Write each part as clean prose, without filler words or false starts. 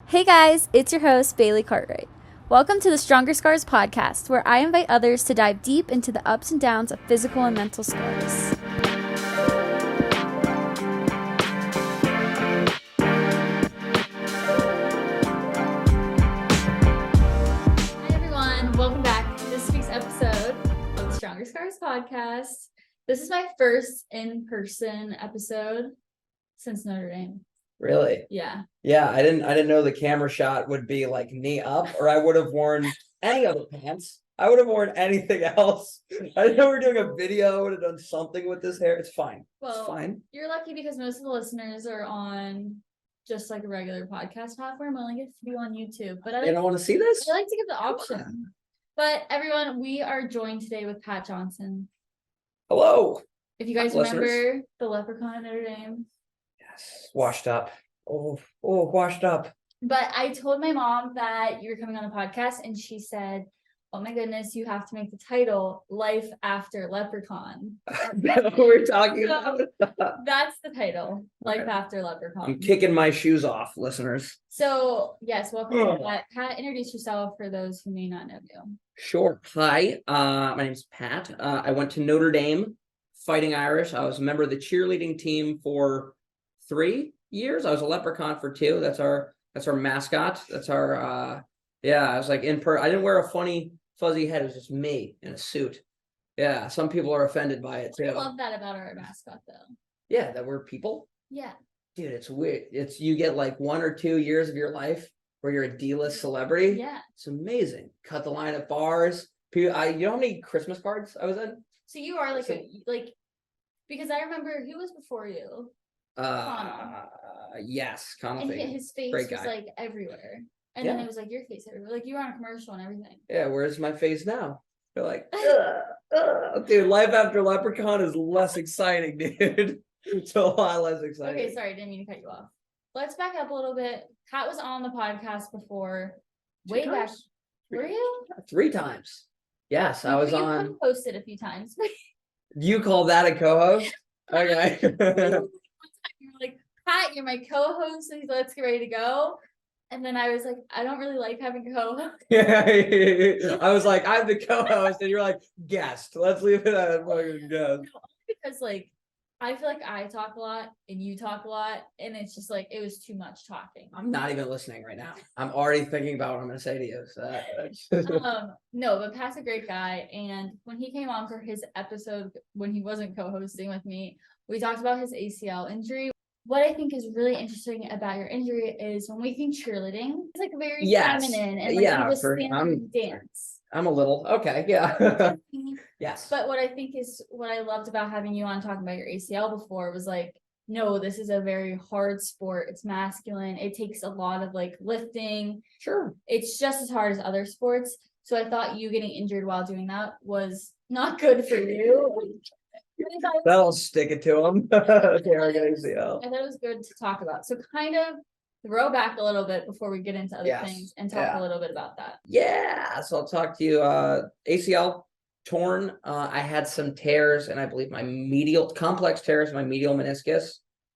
Hey guys, it's your host, Bailey Cartwright. Welcome to the Stronger Scars podcast, where I invite others to dive deep into the ups and downs of physical and mental scars. Hi everyone, welcome back to this week's episode of the Stronger Scars podcast. This is my first in-person episode since Notre Dame. Really? Yeah. Yeah, I didn't know the camera shot would be like knee up, or I would have worn any other pants. I would have worn anything else. I didn't know we were doing a video. I would have done something with this hair. It's fine. Well, it's fine. You're lucky because most of the listeners are on just like a regular podcast platform. I only get to be on YouTube. But They don't want to see this? I like to give the option. But everyone, we are joined today with Pat Johnson. Hello. If you guys listeners. remember the Leprechaun at Notre Dame. Yes. Washed up. Oh, washed up. But I told my mom that you were coming on the podcast, and she said, "Oh my goodness, you have to make the title Life After Leprechaun." That's what we're talking about. That's the title, Life After Leprechaun. I'm kicking my shoes off, listeners. So, yes, welcome to Pat. Pat, introduce yourself for those who may not know you. Sure. Hi, my name's Pat. I went to Notre Dame, Fighting Irish. I was a member of the cheerleading team for 3 years. I was a leprechaun for 2. That's our mascot. That's our I was like I didn't wear a funny fuzzy head. It was just me in a suit. Yeah, some people are offended by it too. I love that about our mascot though. Yeah, that we're people. Yeah. Dude, it's weird. You get like 1 or 2 years of your life where you're a D-list celebrity. Yeah. It's amazing. Cut the line at bars. You know how many Christmas cards I was in? So you are because I remember who was before you? Yes, Connell. And his face Great was guy. like everywhere. And then it was like your face everywhere. Like you were on a commercial and everything. Yeah, where's my face now? They're like, dude, Life After Leprechaun is less exciting, dude. It's a lot less exciting. Okay, sorry, didn't mean to cut you off. Let's back up a little bit. Pat was on the podcast before, way back. Were you? 3 times. Yes, I was on. You co-hosted a few times. You call that a co-host? Okay. One time you were like, Pat, you're my co-host, and let's get ready to go. And then I was like, I don't really like having co-host. Yeah, I was like, I'm the co-host, and you're like, guest. Let's leave it at fucking guest. Because I feel like I talk a lot and you talk a lot, and it's just like it was too much talking. I'm not even listening right now. I'm already thinking about what I'm gonna say to you. So no, but Pat's a great guy, and when he came on for his episode when he wasn't co-hosting with me, we talked about his ACL injury. What I think is really interesting about your injury is when we think cheerleading, it's like very feminine and like you just stand up and dance. I'm a little okay, yeah. Yes. But what I think is what I loved about having you on talking about your ACL before was like, no, this is a very hard sport. It's masculine. It takes a lot of like lifting. Sure. It's just as hard as other sports. So I thought you getting injured while doing that was not good for you. That'll stick it to him. I thought it was good to talk about. So kind of throw back a little bit before we get into other things and talk a little bit about that. Yeah. So I'll talk to you. ACL torn. I had some tears, and I believe my complex tears, my medial meniscus.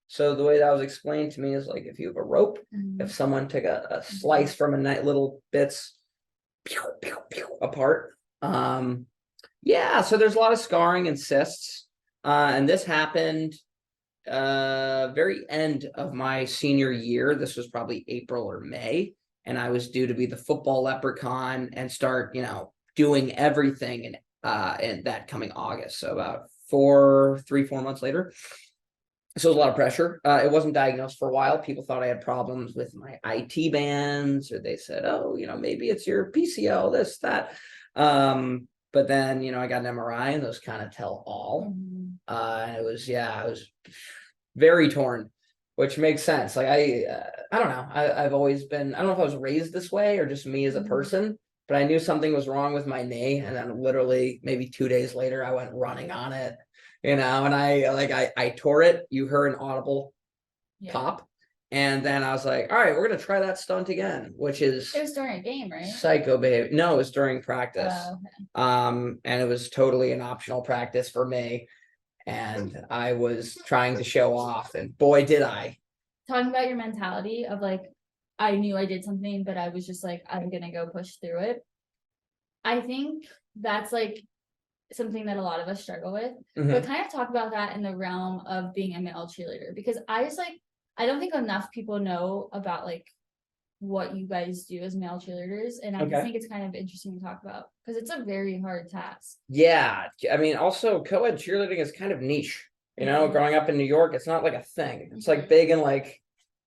So the way that was explained to me is like if you have a rope, if someone took a slice from a little bits apart. So there's a lot of scarring and cysts. And this happened very end of my senior year. This was probably April or May, and I was due to be the football leprechaun and start, doing everything in that coming August. So about 4 months later. So it was a lot of pressure. It wasn't diagnosed for a while. People thought I had problems with my IT bands, or they said, oh, maybe it's your PCL, this, that. But then, I got an MRI, and those kind of tell all. And it was very torn, which makes sense. Like I don't know. I've always been, I don't know if I was raised this way or just me as a person, but I knew something was wrong with my knee. And then literally maybe 2 days later, I went running on it, and I tore it. You heard an audible pop. And then I was like, all right, we're going to try that stunt again, which is... It was during a game, right? Psycho babe. No, it was during practice. Oh, okay. And it was totally an optional practice for me. And I was trying to show off, and boy, did I. Talking about your mentality of like, I knew I did something, but I was just like, I'm gonna go push through it. I think that's like something that a lot of us struggle with, but kind of talk about that in the realm of being a male cheerleader, because I just like, I don't think enough people know about like what you guys do as male cheerleaders, and I just think it's kind of interesting to talk about because it's a very hard task. Yeah, I mean, also co-ed cheerleading is kind of niche. You know, growing up in New York, it's not like a thing. It's like big in like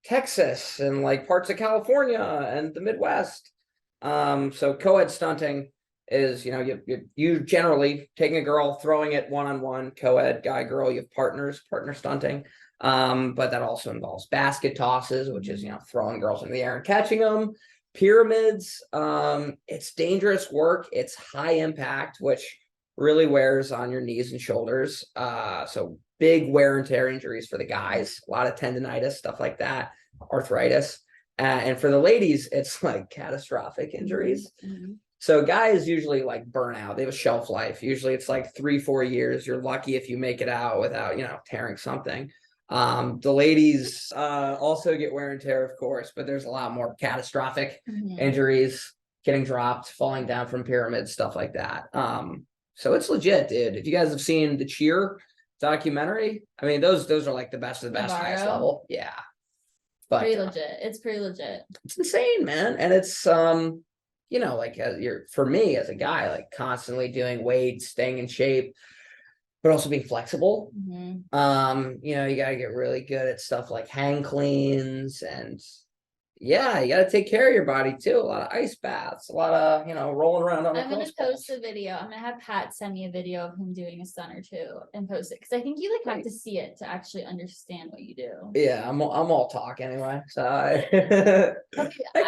Texas and like parts of California and the Midwest. So co-ed stunting is, you know, you generally taking a girl, throwing it one-on-one, co-ed, guy, girl, you have partner stunting. But that also involves basket tosses, which is, you know, throwing girls in the air and catching them. Pyramids, it's dangerous work. It's high impact, which really wears on your knees and shoulders. So big wear and tear injuries for the guys, a lot of tendonitis, stuff like that, arthritis. And for the ladies, it's like catastrophic injuries. So guys usually like burn out. They have a shelf life. Usually it's like 3-4 years. You're lucky if you make it out without, you know, tearing something. The ladies also get wear and tear, of course, but there's a lot more catastrophic injuries, getting dropped, falling down from pyramids, stuff like that. So it's legit, dude. If you guys have seen the Cheer documentary, I mean, those are like the best of the best, highest level. Yeah. But pretty legit. It's pretty legit. It's insane, man. And it's you know, like for me as a guy, like constantly doing weights, staying in shape, but also being flexible. You know, you gotta get really good at stuff like hang cleans, and yeah, you gotta take care of your body too. A lot of ice baths, a lot of, you know, rolling around on. I'm gonna post a video. I'm gonna have Pat send me a video of him doing a stunt or two and post it, because I think you like have to see it to actually understand what you do. Yeah, I'm all talk anyway, so I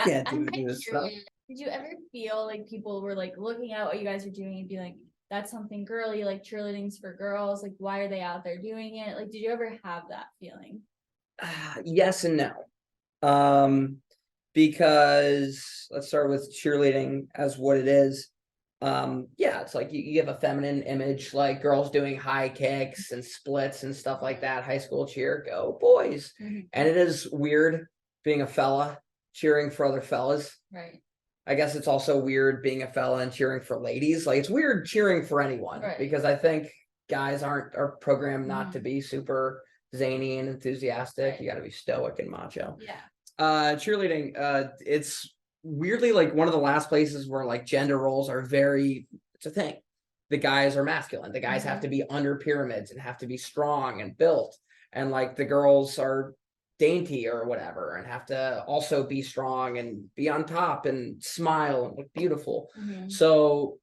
can't do this stuff. Did you ever feel like people were like looking at what you guys are doing and be like, that's something girly, like cheerleading's for girls, like why are they out there doing it? Like, did you ever have that feeling? Yes and no. Because let's start with cheerleading as what it is. Yeah, it's like you have a feminine image, like girls doing high kicks and splits and stuff like that. High school cheer, go boys. And it is weird being a fella cheering for other fellas. Right. I guess it's also weird being a fella and cheering for ladies. Like it's weird cheering for anyone, because I think guys are programmed not to be super zany and enthusiastic. You got to be stoic and macho. Yeah. Cheerleading, it's weirdly like one of the last places where like gender roles are it's a thing. The guys are masculine. The guys have to be under pyramids and have to be strong and built, and like the girls are dainty or whatever and have to also be strong and be on top and smile and look beautiful. So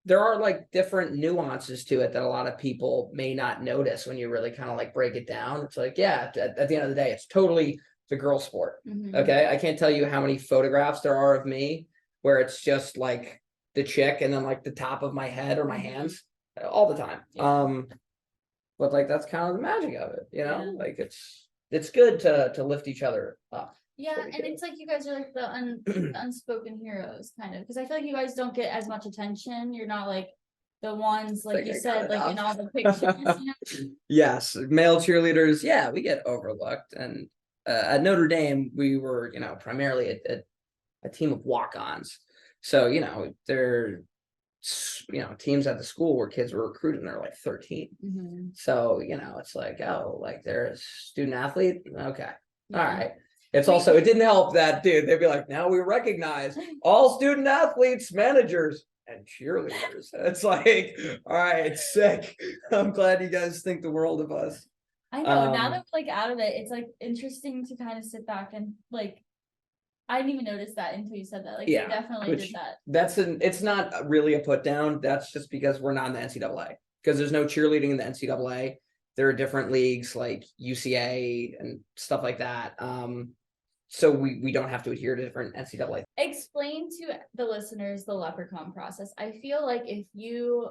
there are like different nuances to it that a lot of people may not notice when you really kind of like break it down. It's like, yeah, at the end of the day, it's totally the girl sport. Okay, I can't tell you how many photographs there are of me where it's just like the chick and then like the top of my head or my hands all the time. But like that's kind of the magic of it, you know. Like it's good to lift each other up. Yeah, and it's like you guys are like the unspoken heroes, kind of, because I feel like you guys don't get as much attention. You're not like the ones, like you said, like in all the pictures. You know? Yes, male cheerleaders, yeah, we get overlooked. And at Notre Dame, we were, you know, primarily a team of walk-ons. So, you know, they're, you know, teams at the school where kids were recruited and they're like 13. So, you know, it's like, oh, like they're a student athlete. Okay. All right. It's also, it didn't help that, dude, they'd be like, now we recognize all student athletes, managers, and cheerleaders. It's like, all right, sick. I'm glad you guys think the world of us. I know, now that we're like out of it, it's like interesting to kind of sit back and like, I didn't even notice that until you said that. Like, yeah, you definitely did that. It's not really a put down. That's just because we're not in the NCAA, because there's no cheerleading in the NCAA. There are different leagues like UCA and stuff like that. So we don't have to adhere to different NCAA. Explain to the listeners the Leprechaun process. I feel like if you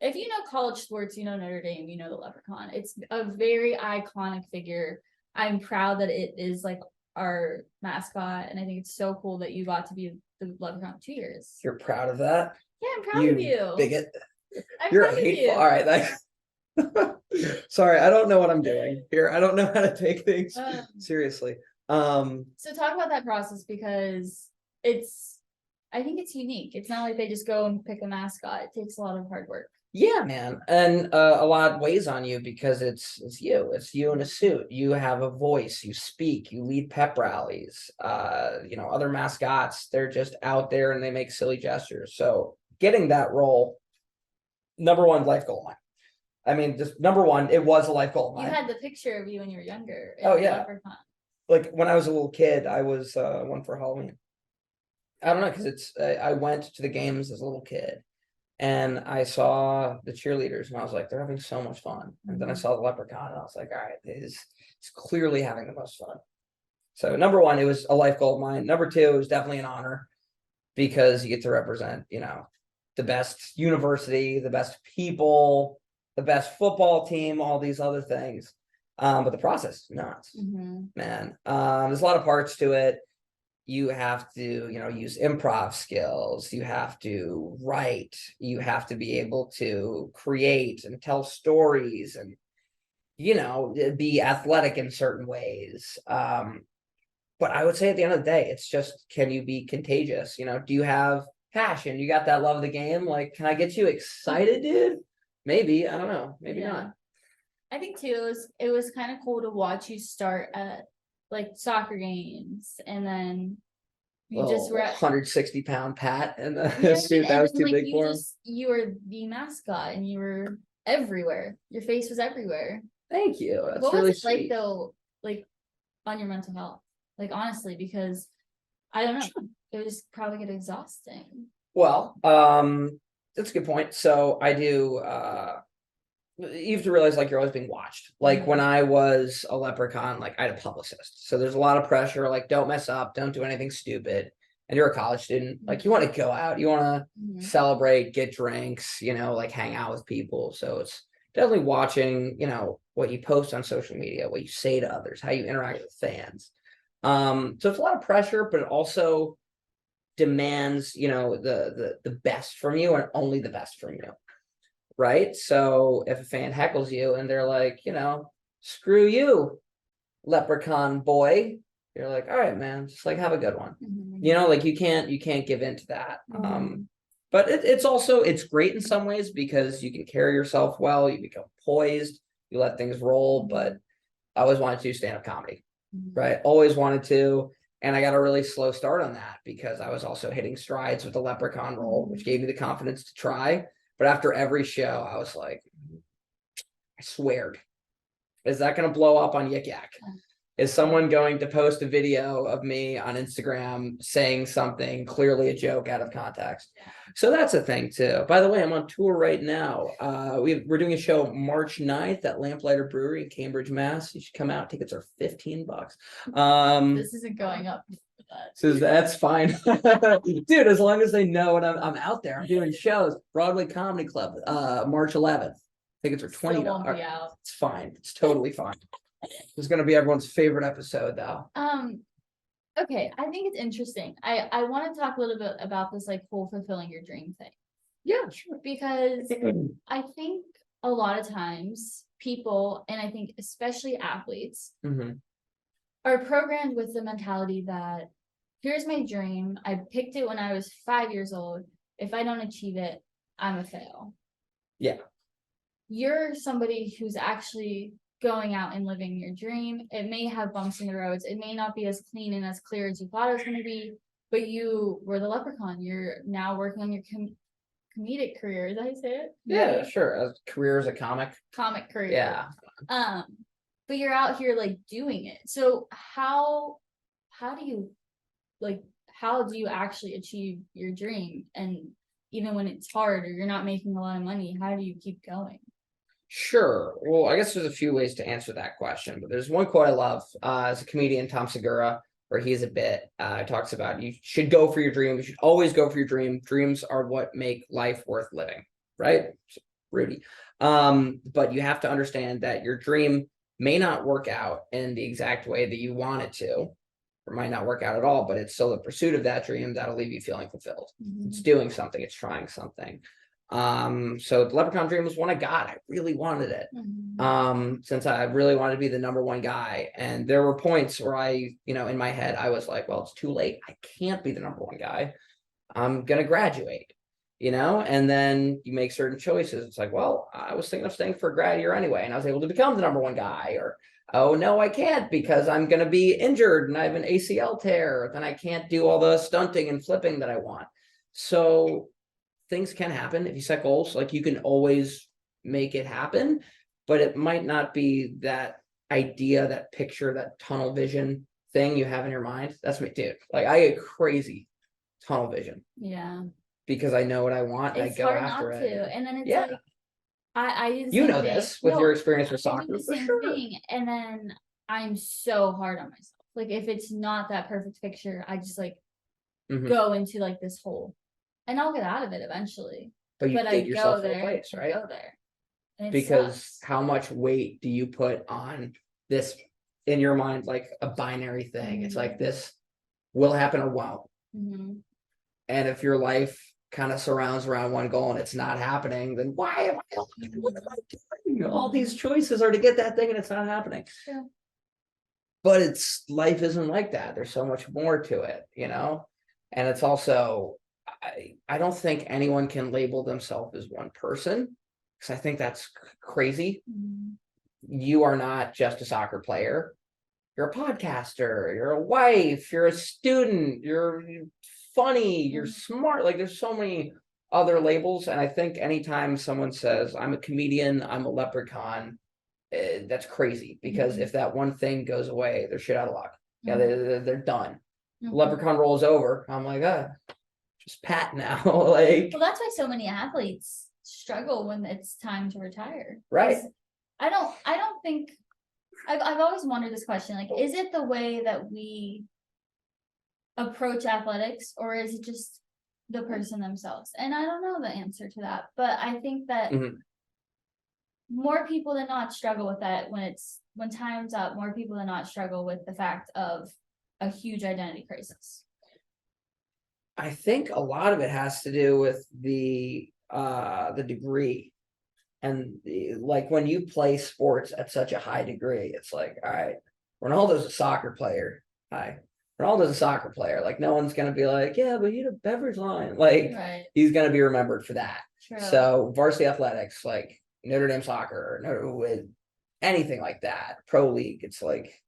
know college sports, you know Notre Dame, you know the Leprechaun. It's a very iconic figure. I'm proud that it is like our mascot, and I think it's so cool that you got to be the Leprechaun 2 years. You're proud of that? Yeah, I'm proud of you. Bigot. You're a hateful. All right, like sorry, I don't know what I'm doing here. I don't know how to take things seriously. So talk about that process, because I think it's unique. It's not like they just go and pick a mascot. It takes a lot of hard work. Yeah, man. And a lot weighs on you because it's you in a suit. You have a voice, you speak, you lead pep rallies. Other mascots, they're just out there and they make silly gestures. So getting that role, number one life goal of mine. I mean, just number one, it was a life goal of You mine. had the picture of you when you were younger. Oh, yeah. Leprechaun. Like when I was a little kid, I was one for Halloween. I don't know, because I went to the games as a little kid. And I saw the cheerleaders and I was like, they're having so much fun. And then I saw the leprechaun and I was like, all right, it's clearly having the most fun. So number one, it was a life goal of mine. Number two, it was definitely an honor because you get to represent, the best university, the best people, the best football team, all these other things. But the process is nuts, man. There's a lot of parts to it. You have to, use improv skills. You have to write. You have to be able to create and tell stories and, be athletic in certain ways. But I would say at the end of the day, it's just, can you be contagious? Do you have passion? You got that love of the game? Like, can I get you excited, dude? Maybe. I don't know. Maybe not. I think too, it was kind of cool to watch you start at like soccer games, and then you just were at 160-pound Pat and the suit that was too big for him. You were the mascot and you were everywhere. Your face was everywhere. Thank you. That's what really was it sweet. like though, like on your mental health? Like honestly, because I don't know, it was probably get exhausting. Well, that's a good point. So I do you have to realize like you're always being watched. Like when I was a leprechaun, like I had a publicist. So there's a lot of pressure, like don't mess up, don't do anything stupid. And you're a college student, like you want to go out, you want to celebrate, get drinks, like hang out with people. So it's definitely watching, what you post on social media, what you say to others, how you interact with fans. So it's a lot of pressure, but it also demands, the best from you and only the best from you. Right. So if a fan heckles you and they're like, screw you, leprechaun boy, you're like, all right, man, just like have a good one. Like you can't give in to that. But it's great in some ways because you can carry yourself well, you become poised, you let things roll. But I always wanted to do stand-up comedy, right? Always wanted to. And I got a really slow start on that because I was also hitting strides with the leprechaun role, which gave me the confidence to try. But after every show, I was like, I swear, is that going to blow up on Yik Yak? Is someone going to post a video of me on Instagram saying something clearly a joke out of context? So that's a thing too. By the way, I'm on tour right now. We're doing a show March 9th at Lamplighter Brewery in Cambridge, Mass. You should come out. Tickets are $15. This isn't going up. So that's fine. Dude, as long as they know what I'm out there. I'm doing shows. Broadway Comedy Club, March 11th. Tickets are $20. It's fine. It's totally fine. It's gonna be everyone's favorite episode though. Okay, I think it's interesting. I want to talk a little bit about this like whole fulfilling your dream thing. Yeah, sure. Because I think a lot of times people, and I think especially athletes, are programmed with the mentality that here's my dream. I picked it when I was 5 years old. If I don't achieve it, I'm a fail. Yeah. You're somebody who's actually going out and living your dream. It may have bumps in the roads. It may not be as clean and as clear as you thought it was going to be, but you were the leprechaun. You're now working on your comedic career. Is that how you say it? Yeah, sure. Career as a comic. Comic career. Yeah. But you're out here like doing it. So how do you actually achieve your dream? And even when it's hard or you're not making a lot of money, how do you keep going? Sure. Well, I guess there's a few ways to answer that question, but there's one quote I love as a comedian, Tom Segura, where he has a bit talks about you should go for your dream. You should always go for your dream. Dreams are what make life worth living, right? Rudy. But you have to understand that your dream may not work out in the exact way that you want it to, or might not work out at all, but it's still the pursuit of that dream that'll leave you feeling fulfilled. It's doing something, it's trying something. So the Leprechaun dream was one I got. I really wanted it. Since I really wanted to be the number one guy. And there were points where in my head, I was like, well, it's too late. I can't be the number one guy. I'm going to graduate, and then you make certain choices. It's like, well, I was thinking of staying for a grad year anyway, and I was able to become the number one guy. Or, oh, no, I can't because I'm going to be injured and I have an ACL tear. Then I can't do all the stunting and flipping that I want. So things can happen if you set goals. Like, you can always make it happen, but it might not be that idea, that picture, that tunnel vision thing you have in your mind. That's me, dude. Like, I get crazy tunnel vision. Yeah. Because I know what I want and It's I go hard after not it. to. And then it's Yeah. like, I do the You same know thing. this with your experience with I soccer, do the for same sure. thing. And then I'm so hard on myself. Like, if it's not that perfect picture, I just like go into like this hole. And I'll get out of it eventually. But you dig yourself in a there, place, right? go there. And it Because sucks. how much weight do you put on this in your mind, like a binary thing? It's like, this will happen or won't. And if your life kind of surrounds around one goal and it's not happening, then what am I doing? All these choices are to get that thing and it's not happening. Yeah. But life isn't like that. There's so much more to it, and it's also, I don't think anyone can label themselves as one person, because I think that's crazy. You are not just a soccer player. You're a podcaster, you're a wife, you're a student, you're funny, you're smart. Like, there's so many other labels. And I think anytime someone says, I'm a comedian, I'm a leprechaun, that's crazy, because if that one thing goes away, they're shit out of luck. Yeah, they're done. Leprechaun rolls over. I'm like, just pat now. Like, well, that's why so many athletes struggle when it's time to retire. Right. I don't think I've always wondered this question, like, is it the way that we approach athletics, or is it just the person themselves? And I don't know the answer to that, but I think that more people than not struggle with that when time's up. More people than not struggle with the fact of a huge identity crisis. I think a lot of it has to do with the degree. And like, when you play sports at such a high degree, it's like, all right, Ronaldo's a soccer player. Ronaldo's a soccer player. Like, no one's going to be like, yeah, but he had a beverage line. Like, he's going to be remembered for that. True. So varsity athletics, like Notre Dame soccer, anything like that, pro league, it's like,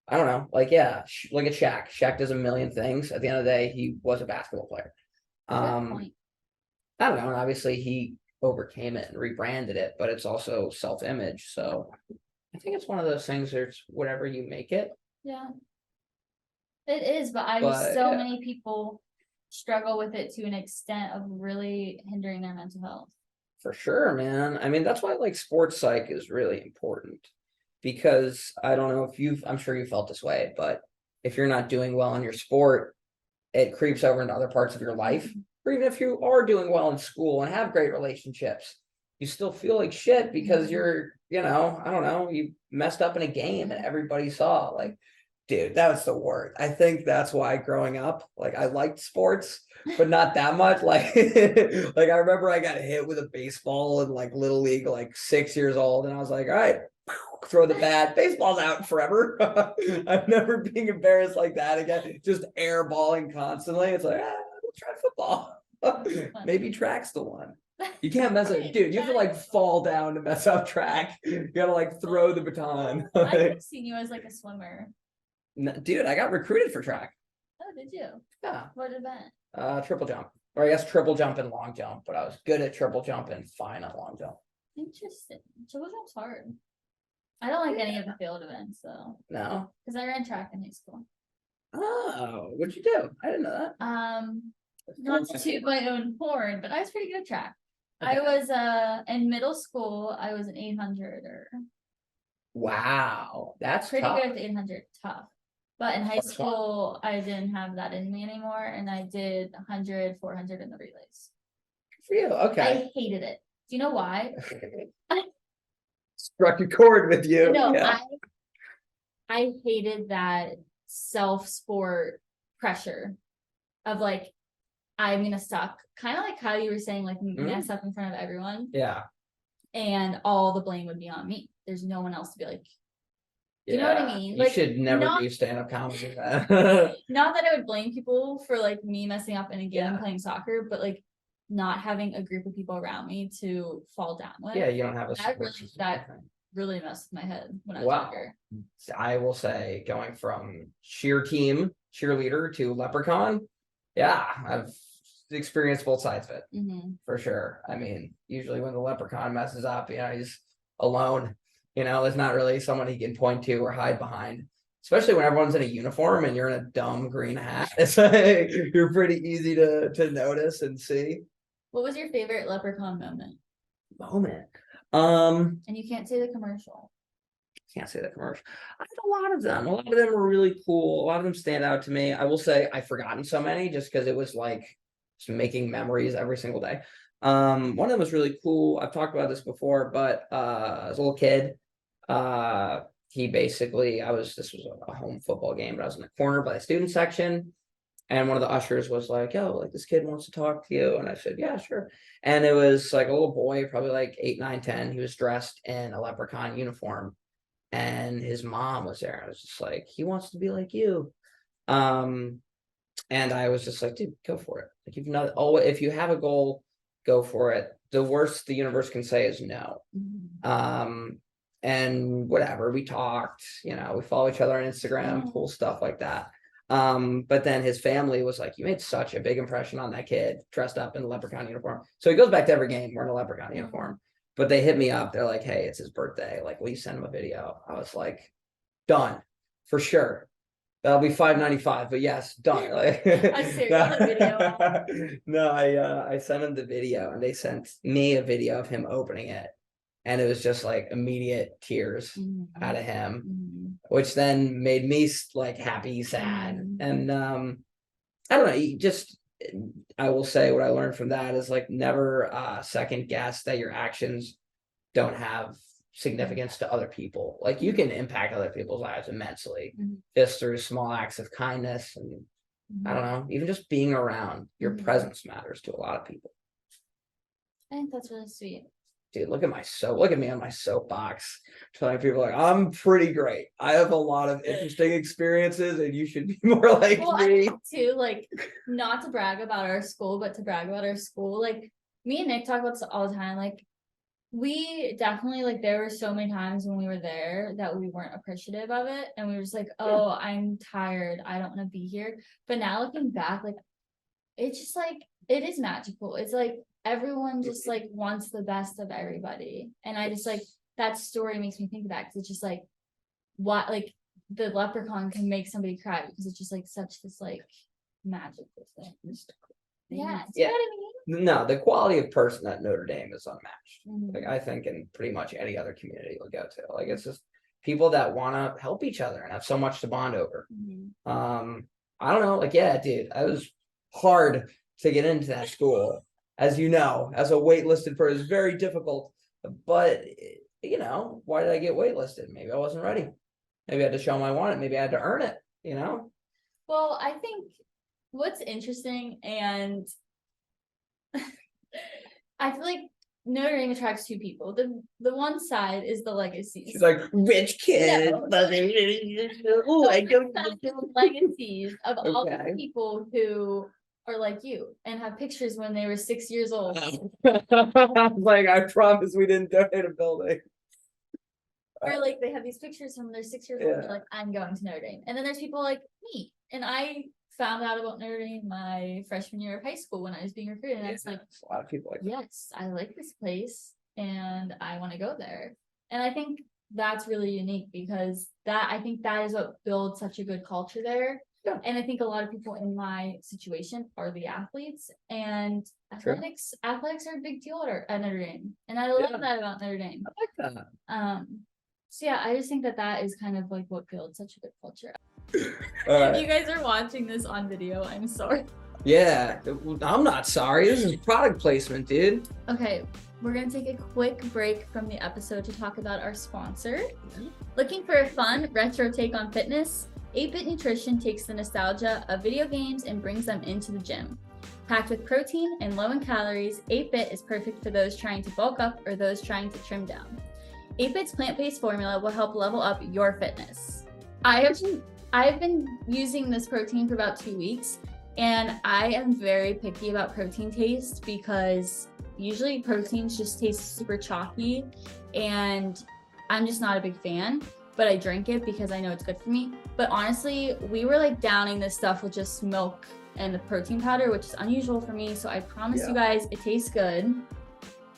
I don't know, like, yeah, look at Shaq. Shaq does a million things. At the end of the day, he was a basketball player. I don't know. And obviously he overcame it and rebranded it, but it's also self-image. So I think it's one of those things where it's whatever you make it. Yeah, it is. But many people struggle with it to an extent of really hindering their mental health. For sure, man. I mean, that's why like sports psych is really important, because I don't know if I'm sure you felt this way, but if you're not doing well in your sport, it creeps over into other parts of your life. Or even if you are doing well in school and have great relationships, you still feel like shit because you're, I don't know, you messed up in a game and everybody saw. Like, dude, that was the worst. I think that's why growing up, like, I liked sports, but not that much. Like, like, I remember I got hit with a baseball in like little league, like 6 years old, and I was like, all right, throw the bat, baseball's out forever. I'm never being embarrassed like that again. Just airballing constantly. It's like, we'll try football. Maybe track's the one. You can't mess up, dude. You have to like fall down to mess up track. You gotta like throw the baton. I could have seen you as like a swimmer. Dude, I got recruited for track. Oh, did you? Yeah. What event? Triple jump. Or I guess triple jump and long jump, but I was good at triple jump and fine at long jump. Interesting. Triple jump's hard. I don't like any of the field events, though. No? Because I ran track in high school. Oh, what'd you do? I didn't know that. Not to toot my own horn, but I was pretty good at track. Okay. I was in middle school, I was an 800-er. Wow, that's pretty tough. good at the 800, tough. But in high school, I didn't have that in me anymore, and I did 100, 400 in the relays. Good for you, okay. I hated it. Do you know why? Struck a chord with you. No, yeah. I hated that self-sport pressure of like, I'm gonna suck. Kind of like how you were saying, like mess up in front of everyone. Yeah. And all the blame would be on me. There's no one else to be like, you know what I mean? You Like, should never not, do stand-up comedy. not that I would blame people for like me messing up in a game playing soccer, but like not having a group of people around me to fall down with. Yeah, you don't have a that really messed with my head when I was younger. I will say, going from cheerleader to leprechaun, yeah, I've experienced both sides of it for sure. I mean, usually when the leprechaun messes up, he's alone. There's not really someone he can point to or hide behind. Especially when everyone's in a uniform and you're in a dumb green hat. It's like you're pretty easy to notice and see. What was your favorite leprechaun moment? And you can't say the commercial. Can't say the commercial. I have a lot of them. A lot of them were really cool. A lot of them stand out to me. I will say I've forgotten so many just because it was like just making memories every single day. One of them was really cool. I've talked about this before, but as a little kid, this was a home football game, but I was in the corner by the student section. And one of the ushers was like, yo, like this kid wants to talk to you. And I said, yeah, sure. And it was like a little boy, probably like 8, 9, 10. He was dressed in a leprechaun uniform. And his mom was there. I was just like, he wants to be like you. And I was just like, dude, go for it. Like if you have a goal, go for it. The worst the universe can say is no. And whatever, we talked, we follow each other on Instagram, cool stuff like that. But then his family was like, you made such a big impression on that kid dressed up in a leprechaun uniform. So he goes back to every game wearing a leprechaun uniform. But they hit me up. They're like, hey, it's his birthday. Like, will you send him a video? I was like, done for sure. That'll be $5.95, but yes, done. Like, no, I sent him the video, and they sent me a video of him opening it, and it was just like immediate tears out of him, which then made me like happy, sad, and I don't know. I will say what I learned from that is like never second guess that your actions don't have significance to other people. Like you can impact other people's lives immensely just through small acts of kindness and I don't know, even just being around. Your presence matters to a lot of people. I think that's really sweet. Dude, look at me on my soapbox. Telling people like I'm pretty great. I have a lot of interesting experiences, and you should be more like me. I think too, like not to brag about our school, but to brag about our school. Like me and Nick talk about this all the time. Like we definitely like there were so many times when we were there that we weren't appreciative of it, and we were just like, "Oh, I'm tired. I don't want to be here." But now looking back, like it's just like it is magical. It's like everyone just like wants the best of everybody, and I just like that story makes me think of that because it's just like what like the leprechaun can make somebody cry because it's just like such this like magical thing. Yeah, do you know what I mean? No, the quality of person at Notre Dame is unmatched. Like I think in pretty much any other community you'll go to. Like it's just people that want to help each other and have so much to bond over. I don't know, like yeah, dude, I was hard to get into that school. As you know, as a waitlisted person, it's very difficult. But why did I get waitlisted? Maybe I wasn't ready. Maybe I had to show them I want it. Maybe I had to earn it. Well, I think what's interesting, and I feel like Notre Dame attracts two people. The one side is the legacies. She's like rich kid. No. Legacies of all the people who are like you and have pictures when they were 6 years old. Like I promise we didn't donate a building. Or like they have these pictures from when they're 6 years old and they're like, I'm going to Notre Dame. And then there's people like me. And I found out about Notre Dame my freshman year of high school when I was being recruited. And I was like, a lot of people like yes, I like this place and I want to go there. And I think that's really unique because I think that is what builds such a good culture there. Yeah. And I think a lot of people in my situation are the athletes, and athletics are a big deal at Notre Dame. And I love that about Notre Dame. I like that. So yeah, I just think that is kind of like what builds such a good culture. If you guys are watching this on video, I'm sorry. Yeah, I'm not sorry. This is product placement, dude. Okay, we're gonna take a quick break from the episode to talk about our sponsor. Looking for a fun retro take on fitness? 8-Bit Nutrition takes the nostalgia of video games and brings them into the gym. Packed with protein and low in calories, 8-Bit is perfect for those trying to bulk up or those trying to trim down. 8-Bit's plant-based formula will help level up your fitness. I've been using this protein for about 2 weeks, and I am very picky about protein taste because usually proteins just taste super chalky, and I'm just not a big fan, but I drink it because I know it's good for me. But honestly, we were like downing this stuff with just milk and the protein powder, which is unusual for me. So I promise you guys, it tastes good.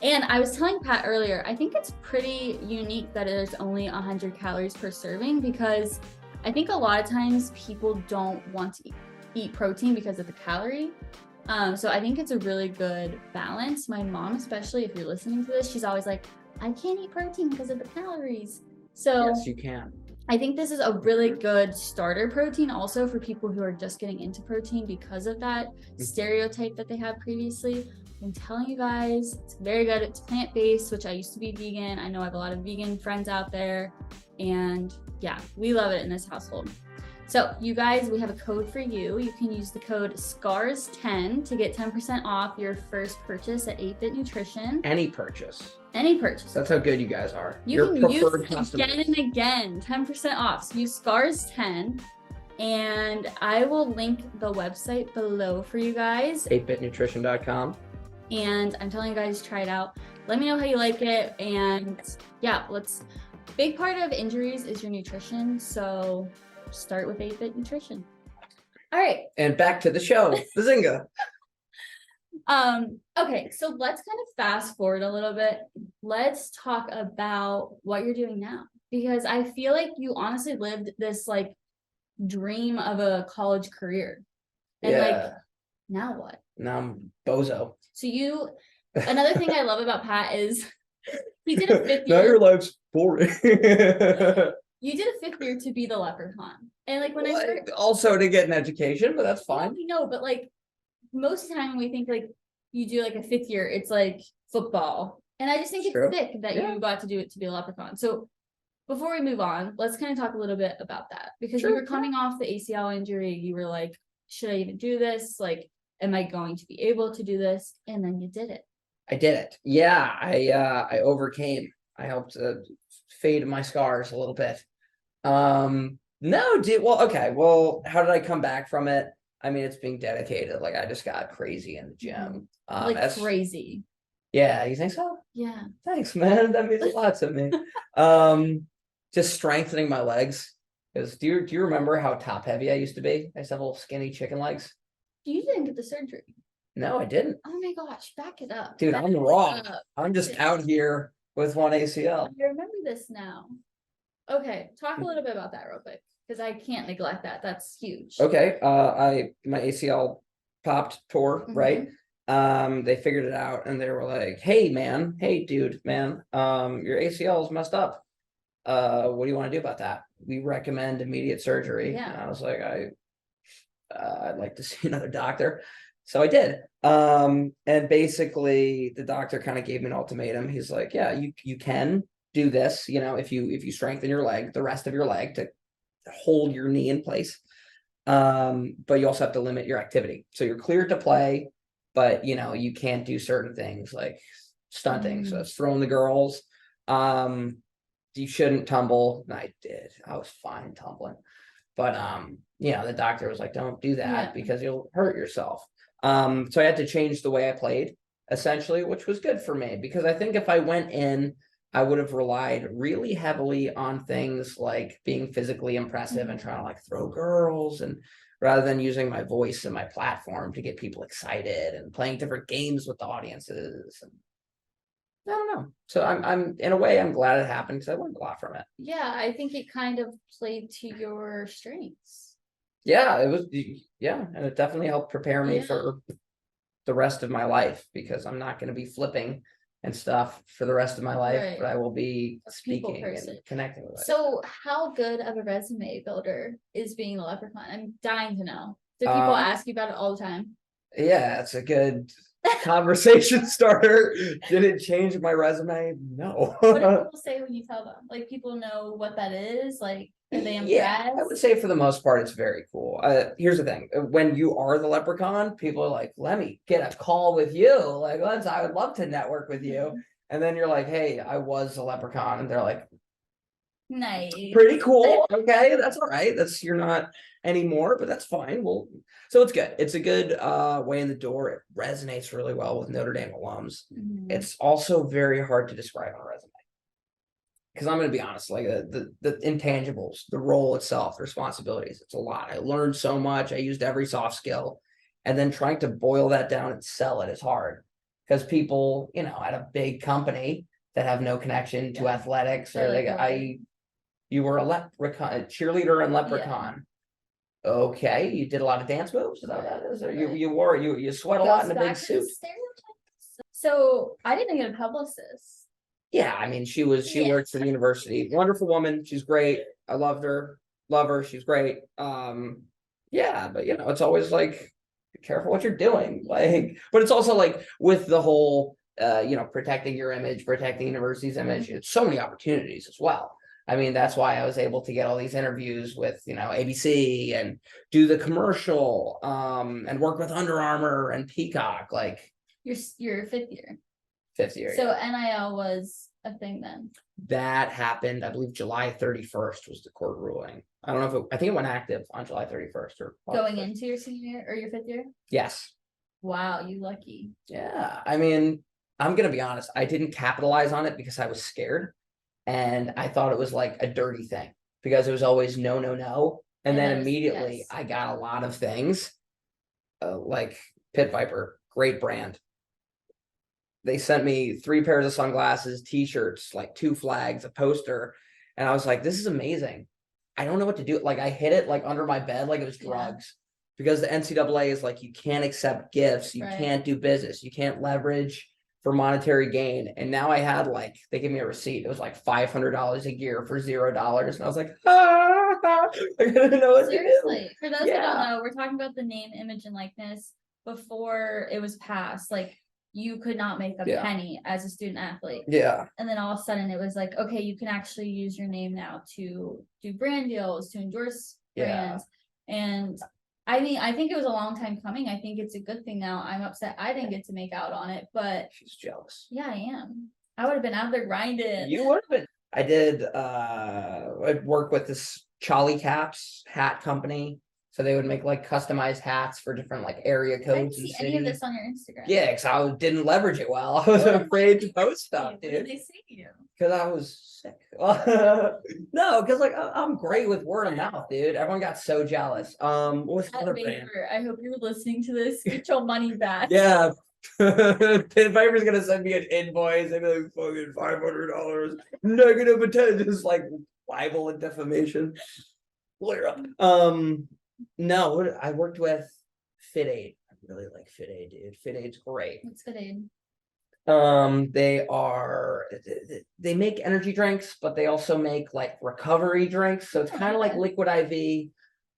And I was telling Pat earlier, I think it's pretty unique that there's only 100 calories per serving, because I think a lot of times people don't want to eat protein because of the calorie. So I think it's a really good balance. My mom, especially, if you're listening to this, she's always like, I can't eat protein because of the calories. So yes, you can. I think this is a really good starter protein also for people who are just getting into protein because of that stereotype that they had previously. I'm telling you guys, it's very good. It's plant-based, which I used to be vegan. I know I have a lot of vegan friends out there, and yeah, we love it in this household. So you guys, we have a code for you. You can use the code SCARS10 to get 10% off your first purchase at 8-Bit Nutrition. Any purchase. Any purchase. That's how good you guys are. You can use it again and again, 10% off. So use SCARS10, and I will link the website below for you guys. 8bitnutrition.com. And I'm telling you guys, try it out. Let me know how you like it. And yeah, big part of injuries is your nutrition. So start with 8-Bit Nutrition. All right. And back to the show, Bazinga. Okay, so let's kind of fast forward a little bit. Let's talk about what you're doing now, because I feel like you honestly lived this like dream of a college career. And like, now what? Now I'm bozo. So another thing I love about Pat is he did a 5th year. Now your life's boring. You did a 5th year to be the leprechaun. And like when I started, also to get an education, but that's fine. No, but like most of the time when we think like you do like a 5th year, it's like football. And I just think it's sick that you got to do it to be a leprechaun. So before we move on, let's kind of talk a little bit about that, because you were coming off the ACL injury. You were like, should I even do this? Like, am I going to be able to do this? And then you did it. I did it. Yeah, I overcame. I helped fade my scars a little bit. No, dude. Well, okay. Well, how did I come back from it? I mean, it's being dedicated. Like, I just got crazy in the gym. Crazy. Yeah, you think so? Yeah. Thanks, man. That means a lot to me. Just strengthening my legs. Because do you remember how top heavy I used to be? I used to have little skinny chicken legs. You didn't get the surgery. No, I didn't. Oh my gosh, back it up. Dude, I'm raw. I'm just out here with one ACL. I remember this now. Okay, talk a little bit about that real quick, because I can't neglect that. That's huge. Okay, my ACL popped, tore, right? They figured it out, and they were like, "Hey, dude, man, your ACL is messed up. What do you want to do about that? We recommend immediate surgery." Yeah. And I was like, I'd like to see another doctor. So I did. And basically the doctor kind of gave me an ultimatum. He's like, yeah, you can do this, if you strengthen your leg, the rest of your leg, to hold your knee in place. But you also have to limit your activity. So you're cleared to play, but you can't do certain things like stunting. So it's throwing the girls. You shouldn't tumble. And I did. I was fine tumbling. But the doctor was like, don't do that because you'll hurt yourself. So I had to change the way I played, essentially, which was good for me, because I think if I went in, I would have relied really heavily on things like being physically impressive and trying to like throw girls, and rather than using my voice and my platform to get people excited and playing different games with the audiences. And I don't know. So I'm in a way, I'm glad it happened because I learned a lot from it. Yeah, I think it kind of played to your strengths. Yeah, it was. Yeah, and it definitely helped prepare me for the rest of my life, because I'm not going to be flipping and stuff for the rest of my life, but I will be speaking and connecting with it. So how good of a resume builder is being a leprechaun? I'm dying to know. Do people ask you about it all the time? Yeah, it's a good conversation starter. Did it change my resume? No. What do people say when you tell them? Like, people know what that is? Like, Are they Yeah, I would impressed? say for the most part, it's very cool. Here's the thing: when you are the leprechaun, people are like, "Let me get a call with you." Like, I would love to network with you. And then you're like, "Hey, I was a leprechaun," and they're like, Nice. "Pretty cool. Okay, that's all right. You're not anymore, but that's fine." Well, so it's good. It's a good way in the door. It resonates really well with Notre Dame alums. Mhm. It's also very hard to describe on a resume. Because I'm going to be honest, like the intangibles, the role itself, the responsibilities, it's a lot. I learned so much. I used every soft skill, and then trying to boil that down and sell it is hard because people, at a big company that have no connection to athletics, or you were a leprechaun, a cheerleader and leprechaun. Okay, you did a lot of dance moves. Is that what that is? Or you sweat a lot in a big suit. So I didn't get a publicist. Yeah, I mean, she worked for the university. Wonderful woman. She's great. I loved her. Love her. She's great. Yeah, but it's always like, be careful what you're doing. Like, but it's also like with the whole protecting your image, protecting the university's image, it's so many opportunities as well. I mean, that's why I was able to get all these interviews with, ABC and do the commercial, and work with Under Armour and Peacock, like Your fifth year. fifth year. So NIL was a thing then. That happened, I believe July 31st was the court ruling. I don't know I think it went active on July 31st or going into your senior year or your fifth year? Yes. Wow, you lucky. Yeah. I mean, I'm gonna be honest, I didn't capitalize on it because I was scared. And I thought it was like a dirty thing because it was always no, no, no. And then immediately I got a lot of things. Like Pit Viper, great brand. They sent me 3 pairs of sunglasses, t-shirts, like 2 flags, a poster. And I was like, this is amazing. I don't know what to do. Like I hid it like under my bed, like it was drugs. Because the NCAA is like, you can't accept gifts, you can't do business, you can't leverage for monetary gain. And now I had they gave me a receipt. It was like $500 a year for $0. And I was like, I didn't know what Seriously, to do. for those who don't know, we're talking about the name, image, and likeness before it was passed. Like you could not make a penny as a student athlete. Yeah. And then all of a sudden it was like, okay, you can actually use your name now to do brand deals, to endorse brands. And I mean, I think it was a long time coming. I think it's a good thing now. I'm upset I didn't get to make out on it, but she's jealous. Yeah, I am. I would have been out there grinding. You would have been. I did I'd work with this Charlie Caps hat company. So they would make customized hats for different area codes. I didn't see any of this on your Instagram. Yeah, because I didn't leverage it well. I was afraid to post stuff, dude. What did they say to you? Because I was sick. No, because I'm great with word of mouth, dude. Everyone got so jealous. What's the other brand? I hope you're listening to this. Get your money back. Yeah. Pit Viper's gonna send me an invoice and be like, fucking $500 negative attendance, libel and defamation. Lawyer up. No, I worked with Fit Aid. I really like Fit Aid, dude. Fit Aid's great. What's Fit Aid? They make energy drinks, but they also make recovery drinks. So it's kind of like Liquid IV.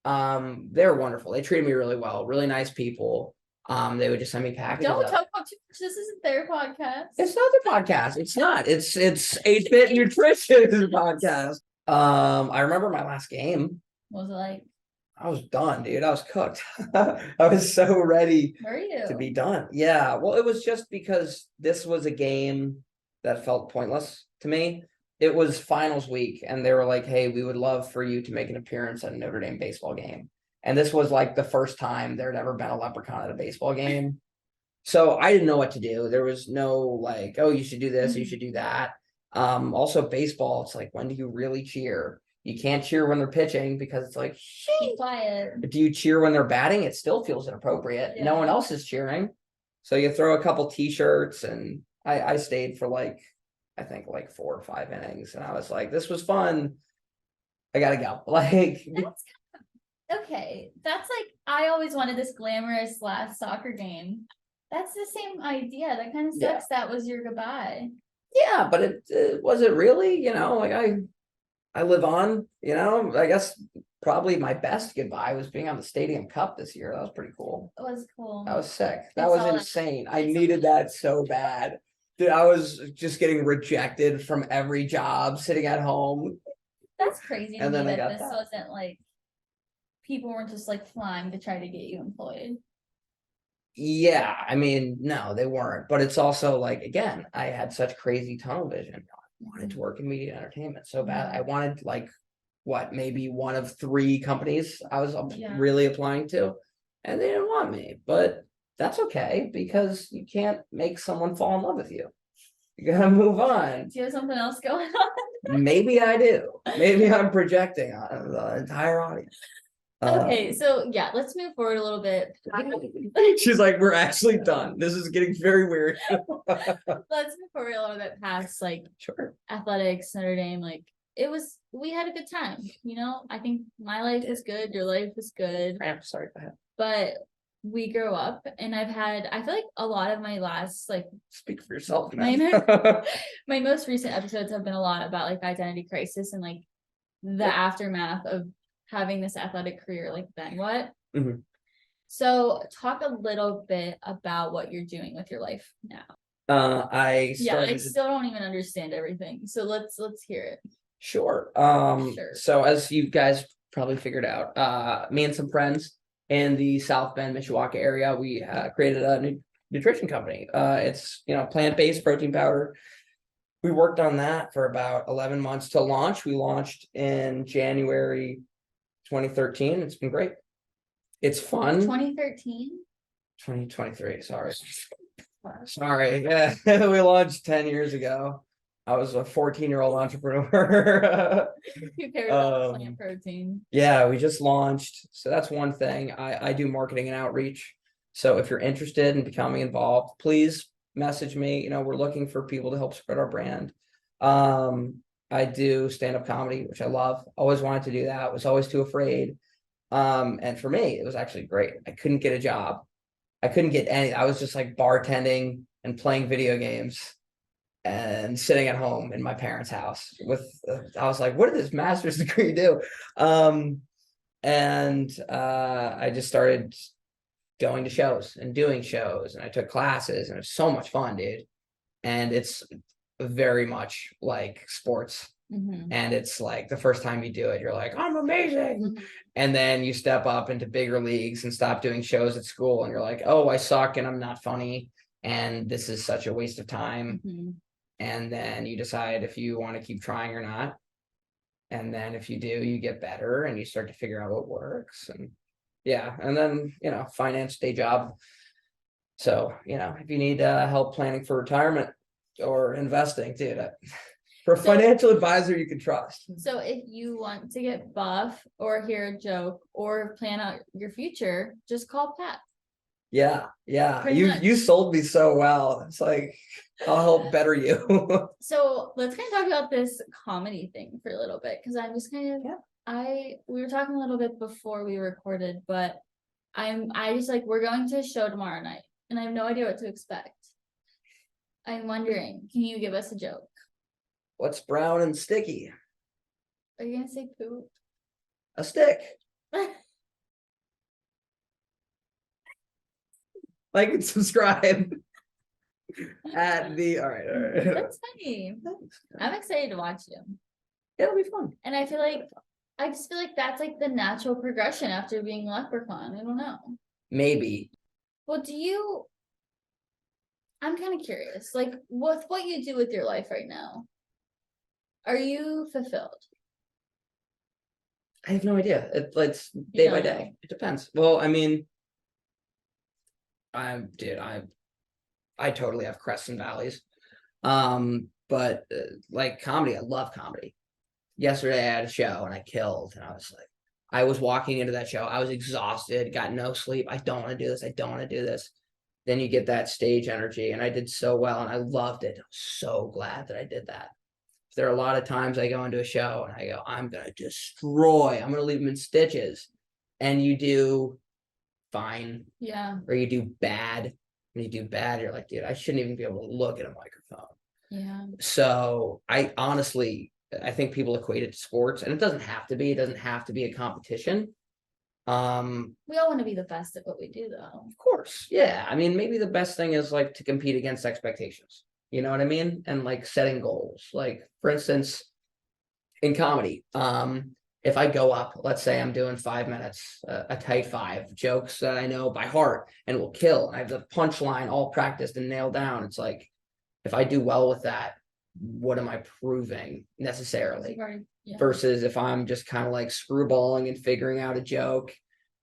They're wonderful. They treated me really well. Really nice people. They would just send me packages. Don't talk about too much. This isn't their podcast. It's not their podcast. It's not. It's 8-Bit Nutrition podcast. I remember my last game. What was it like? I was done, dude. I was cooked. I was so ready to be done. Yeah. Well, it was just because this was a game that felt pointless to me. It was finals week, and they were like, hey, we would love for you to make an appearance at a Notre Dame baseball game. And this was the first time there had ever been a leprechaun at a baseball game. So I didn't know what to do. There was no oh, you should do this, you should do that. Also baseball, it's when do you really cheer? You can't cheer when they're pitching because it's quiet. Do you cheer when they're batting? It still feels inappropriate. Yeah. No one else is cheering. So you throw a couple t-shirts, and I stayed for I think 4 or 5 innings, and I was like, this was fun. I gotta go. That's okay. That's I always wanted this glamorous last soccer game. That's the same idea. That kind of sucks. Yeah. That was your goodbye. Yeah, but it was it really, I live on, I guess probably my best goodbye was being on the Stadium Cup this year. That was pretty cool. It was cool. That was sick. That was insane. I needed that so bad. Dude, I was just getting rejected from every job, sitting at home. That's crazy to And me then I that got this that. wasn't like, people weren't just like flying to try to get you employed. Yeah, I mean, no, they weren't. But it's also like, again, I had such crazy tunnel vision. I wanted to work in media and entertainment so bad. I wanted like what, maybe one of 3 companies I was Yeah. really applying to, and they didn't want me. But that's okay because you can't make someone fall in love with you. You gotta move on. Do you have something else going on? Maybe I do. Maybe I'm projecting on the entire audience. Okay, so yeah, let's move forward a little bit. She's like, we're actually done. This is getting very weird. Let's move forward a little bit past like Sure. athletics, Notre Dame. Like we had a good time. I think my life was good, your life was good, I'm sorry, go ahead. but we grew up, and I feel like a lot of my last like Speak for yourself, my man. my most recent episodes have been a lot about like identity crisis and like the aftermath of having this athletic career. Like, then what? Mhm. So talk a little bit about what you're doing with your life now. I Yeah, I started. still don't even understand everything. So let's hear it. Sure. Sure. So as you guys probably figured out, me and some friends in the South Bend, Mishawaka area, we created a nutrition company. It's plant-based protein powder. We worked on that for about 11 months to launch. We launched in January 2013. It's been great. It's fun. 2013? 2023, sorry. Sorry. Yeah, we launched 10 years ago. I was a 14-year-old entrepreneur. Who cares about plant protein? Yeah, we just launched. So that's one thing. I do marketing and outreach. So if you're interested in becoming involved, please message me. We're looking for people to help spread our brand. I do stand-up comedy, which I love. Always wanted to do that. Was always too afraid. And for me, it was actually great. I couldn't get a job. I couldn't get any. I was just like bartending and playing video games and sitting at home in my parents' house with. I was like, what did this master's degree do? And I just started going to shows and doing shows, and I took classes, and it was so much fun, dude. And it's very much like sports. And it's like the first time you do it, you're like, I'm amazing. And then you step up into bigger leagues and stop doing shows at school, and you're like, oh, I suck and I'm not funny. And this is such a waste of time. And then you decide if you want to keep trying or not. And then if you do, you get better and you start to figure out what works. And yeah, and then, finance, day job. So, if you need help planning for retirement or investing, dude, for a financial advisor you can trust. So if you want to get buff or hear a joke or plan out your future, just call Pat. Yeah. Pretty much. You sold me so well. It's like, I'll help better you. So let's kind of talk about this comedy thing for a little bit, because I'm just kind of we were talking a little bit before we recorded, but I just like, we're going to a show tomorrow night and I have no idea what to expect. I'm wondering, can you give us a joke? What's brown and sticky? Are you gonna say poop? A stick. Like and subscribe. All right. That's funny. I'm excited to watch you. It'll be fun. And I just feel like that's like the natural progression after being Leprechaun. I don't know. Maybe. Well, I'm kind of curious, like with what you do with your life right now, are you fulfilled? I have no idea. It's day by day. It depends. Well, I mean, I totally have crests and valleys. But like comedy, I love comedy. Yesterday I had a show and I killed, and I was walking into that show. I was exhausted, got no sleep. I don't want to do this. I don't want to do this. Then you get that stage energy, and I did so well and I loved it. I'm so glad that I did that. There are a lot of times I go into a show and I go, I'm going to destroy, I'm going to leave them in stitches. And you do fine. Yeah. Or you do bad. When you do bad, you're like, dude, I shouldn't even be able to look at a microphone. Yeah. So I think people equate it to sports, and it doesn't have to be. It doesn't have to be a competition. We all want to be the best at what we do, though. Of course. Yeah. I mean, maybe the best thing is like to compete against expectations. You know what I mean? And like setting goals. Like, for instance, in comedy. If I go up, let's say I'm doing 5 minutes, a tight 5 jokes that I know by heart and will kill. I have the punchline all practiced and nailed down. It's like, if I do well with that, what am I proving necessarily? Right. Yeah. Versus if I'm just kind of like screwballing and figuring out a joke,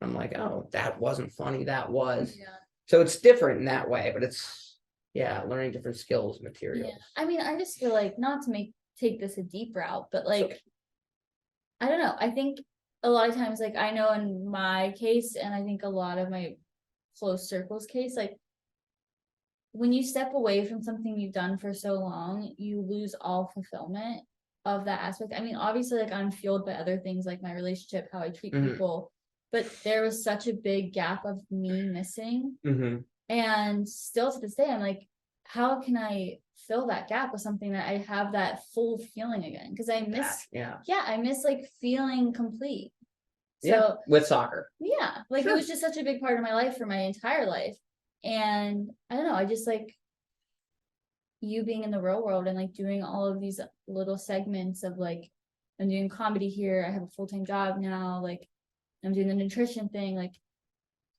I'm like, oh, that wasn't funny. That was. Yeah. So it's different in that way, but it's, yeah, learning different skills, materials. Yeah. I mean, I just feel like, not to take this a deep route, but like, I don't know. I think a lot of times, like, I know in my case, and I think a lot of my close circles case, like, when you step away from something you've done for so long, you lose all fulfillment of that aspect. I mean, obviously, like, I'm fueled by other things, like my relationship, how I treat people, but there was such a big gap of me missing. And still to this day, I'm like, how can I fill that gap with something that I have that full feeling again? Because I miss, I miss like feeling complete. So with soccer. Yeah, like it was just such a big part of my life for my entire life. And I don't know, I just like you being in the real world and like doing all of these little segments of like, I'm doing comedy here, I have a full-time job now, like I'm doing the nutrition thing, like,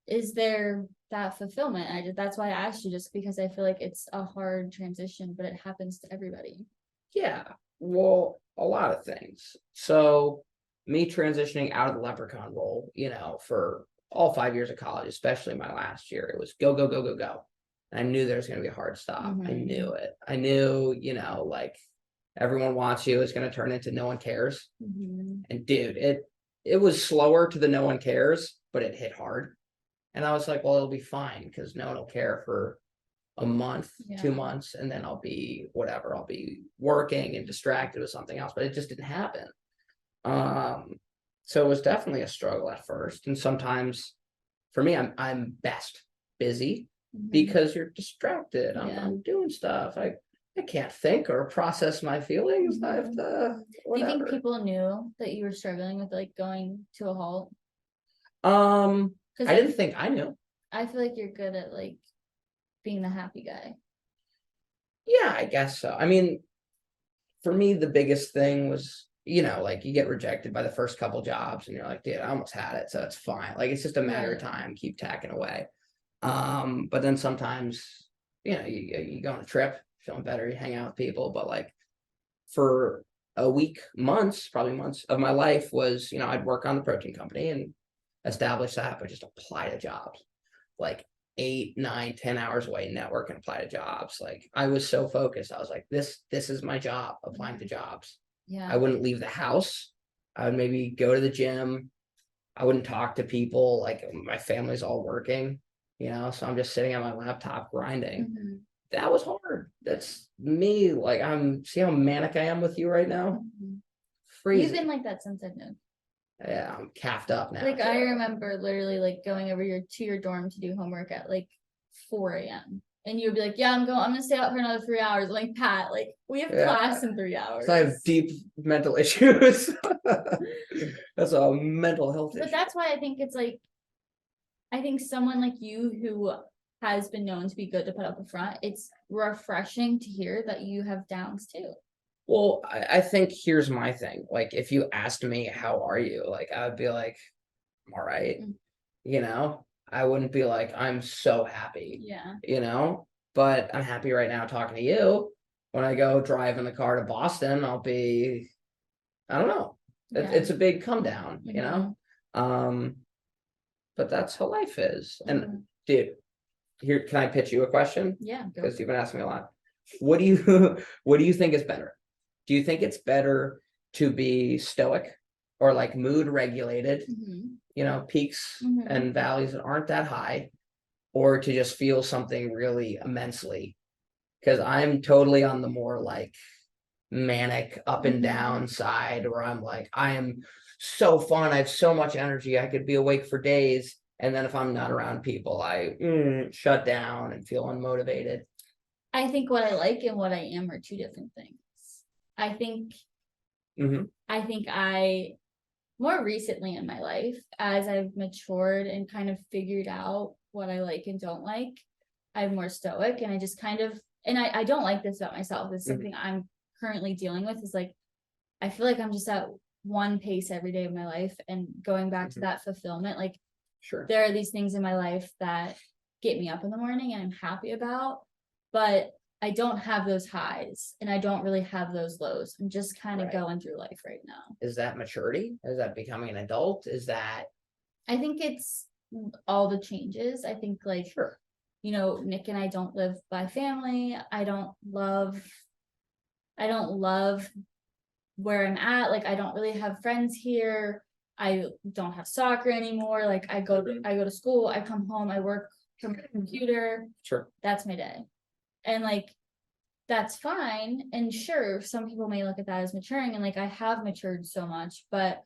is there that fulfillment? That's why I asked you, just because I feel like it's a hard transition, but it happens to everybody. Yeah, well, a lot of things. So me transitioning out of the Leprechaun role, for all 5 years of college, especially my last year, it was go, go, go, go, go. And I knew there was going to be a hard stop. I knew it. I knew, like everyone wants you is going to turn into no one cares. And dude, it was slower to the no one cares, but it hit hard. And I was like, well, it'll be fine because no one will care for a month, 2 months, and then I'll be whatever. I'll be working and distracted with something else, but it just didn't happen. So it was definitely a struggle at first. And sometimes for me, I'm best busy because you're distracted. I'm doing stuff. I can't think or process my feelings. I have to, do you think people knew that you were struggling with like going to a halt? I didn't think I knew. I feel like you're good at like being the happy guy. Yeah, I guess so. I mean, for me, the biggest thing was, like you get rejected by the first couple jobs and you're like, dude, I almost had it, so it's fine. Like it's just a matter of time, keep tacking away. But then sometimes, you go on a trip, feeling better, you hang out with people, but like for a week, probably months of my life was, I'd work on the protein company and establish that, but just apply to jobs. Like 8, 9, 10 hours away, network and apply to jobs. Like I was so focused. I was like, this is my job, applying to jobs. I wouldn't leave the house. I would maybe go to the gym. I wouldn't talk to people. Like my family's all working, so I'm just sitting at my laptop grinding. That was hard. That's me. Like see how manic I am with you right now? Freezing. You've been like that since I've known. Yeah, I'm caffed up now. Like I remember literally like going over to your dorm to do homework at like 4 a.m. And you would be like, yeah, I'm gonna stay out for another 3 hours. I'm like, Pat, like we have class in 3 hours. So I have deep mental issues. That's a mental health issue. But that's why I think it's like, I think someone like you who has been known to be good to put up a front, it's refreshing to hear that you have downs too. Well, I think here's my thing. Like, if you asked me, how are you? Like, I would be like, I'm all right. I wouldn't be like, I'm so happy. But I'm happy right now talking to you. When I go drive in the car to Boston, I'll be, I don't know. It's a big come down, but that's how life is. And dude, here, can I pitch you a question? Yeah. Because you've been asking me a lot. What do you think is better? Do you think it's better to be stoic or like mood regulated, peaks and valleys that aren't that high, or to just feel something really immensely? Because I'm totally on the more like manic up and down side where I'm like, I am so fun. I have so much energy. I could be awake for days. And then if I'm not around people, I shut down and feel unmotivated. I think what I like and what I am are two different things. I think I more recently in my life, as I've matured and kind of figured out what I like and don't like, I'm more stoic, and I just kind of, and I don't like this about myself. It's something I'm currently dealing with, is like, I feel like I'm just at one pace every day of my life, and going back to that fulfillment, like Sure. there are these things in my life that get me up in the morning and I'm happy about, but I don't have those highs and I don't really have those lows. I'm just kind of Right. going through life right now. Is that maturity? Is that becoming an adult? Is that I think it's all the changes. I think like, sure? you know, Nick and I don't live by family. I don't love where I'm at. Like, I don't really have friends here. I don't have soccer anymore. Like, I go to school, I come home, I work from my computer. Sure. That's my day. And like, that's fine. And sure, some people may look at that as maturing, and like I have matured so much, but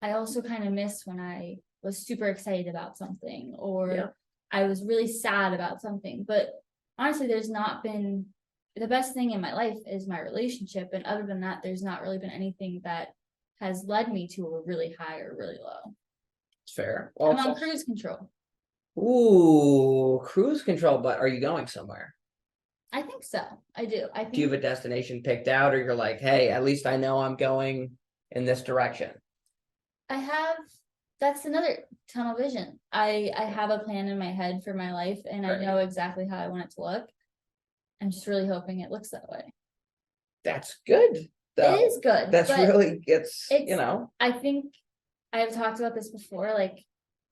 I also kind of miss when I was super excited about something, or Yeah. I was really sad about something. But honestly, there's not been the best thing in my life is my relationship. And other than that, there's not really been anything that has led me to a really high or really low. It's fair. Well, I'm on cruise control. Ooh, cruise control, but are you going somewhere? I think so. I do. I Do you think have a destination picked out, or you're like, hey, at least I know I'm going in this direction? I have, that's another tunnel vision. I have a plan in my head for my life, and I Right. know exactly how I want it to look. I'm just really hoping it looks that way. That's good, though. It is good. That's but really, it's, it's, you know, I think I've talked about this before, like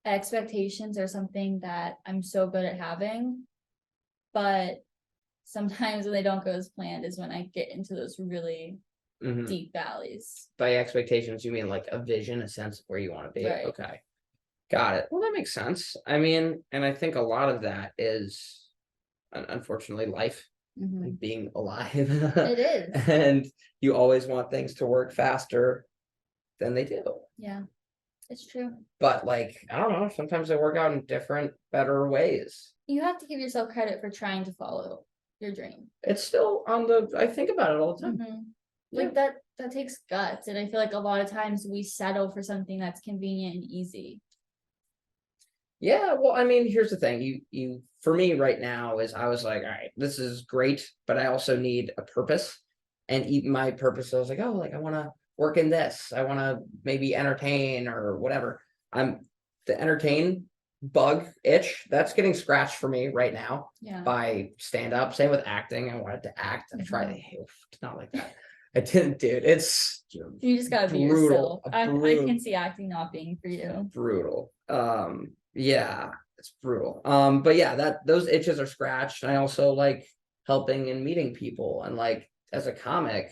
expectations are something that I'm so good at having, but sometimes when they don't go as planned is when I get into those really mhm. deep valleys. By expectations, you mean like a vision, a sense of where you want to be. Right. Okay. Got it. Well, that makes sense. I mean, and I think a lot of that is unfortunately life Mhm. and being alive. It is. And you always want things to work faster than they do. Yeah, it's true. But like, I don't know, sometimes they work out in different, better ways. You have to give yourself credit for trying to follow your dream. It's still on the, I think about it all the time. Mhm. Like that takes guts, and I feel like a lot of times we settle for something that's convenient and easy. Yeah, well, I mean, here's the thing. You for me right now is I was like, all right, this is great, but I also need a purpose. And even my purpose, I was like, oh, like I want to work in this. I want to maybe entertain or whatever. I'm the entertain bug itch that's getting scratched for me right now Yeah. by stand up. Same with acting. I wanted to act. I tried Mhm. it's not like that. I didn't, dude. It's You just gotta be brutal. yourself. I can see acting not being for you. Brutal. Yeah, it's brutal. But yeah, that those itches are scratched. And I also like helping and meeting people. And like as a comic,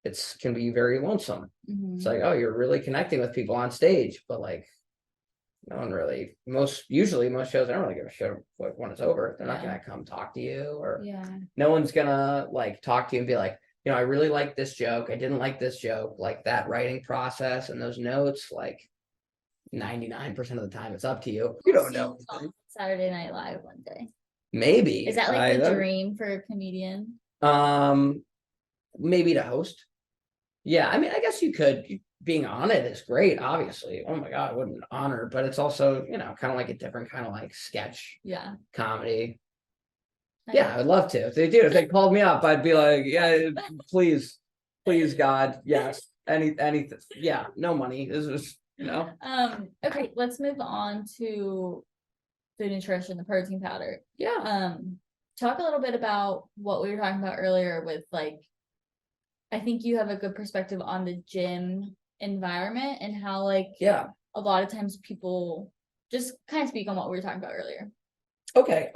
it's can be very lonesome. It's like, oh, you're really connecting with people on stage, but like no one really most shows I don't really give a shit when it's over. They're not gonna come talk to you, or no one's gonna like talk to you and be like, you know, I really like this joke. I didn't like this joke. Like that writing process and those notes, like 99% of the time it's up to you. You don't know. Saturday Night Live one day. Maybe. Is that like the dream for a comedian? Maybe to host. Yeah, I mean, I guess you could. Being on it is great, obviously. Oh my God, what an honor. But it's also, you know, kind of like a different kind of like sketch comedy. Yeah, I'd love to. If they do, if they called me up, I'd be like, yeah, please, God, yes. Anything. Yeah, no money. This is, you know. Okay, let's move on to the nutrition, the protein powder. Yeah. Talk a little bit about what we were talking about earlier with like, I think you have a good perspective on the gym environment and how like a lot of times people just kind of speak on what we were talking about earlier. Okay.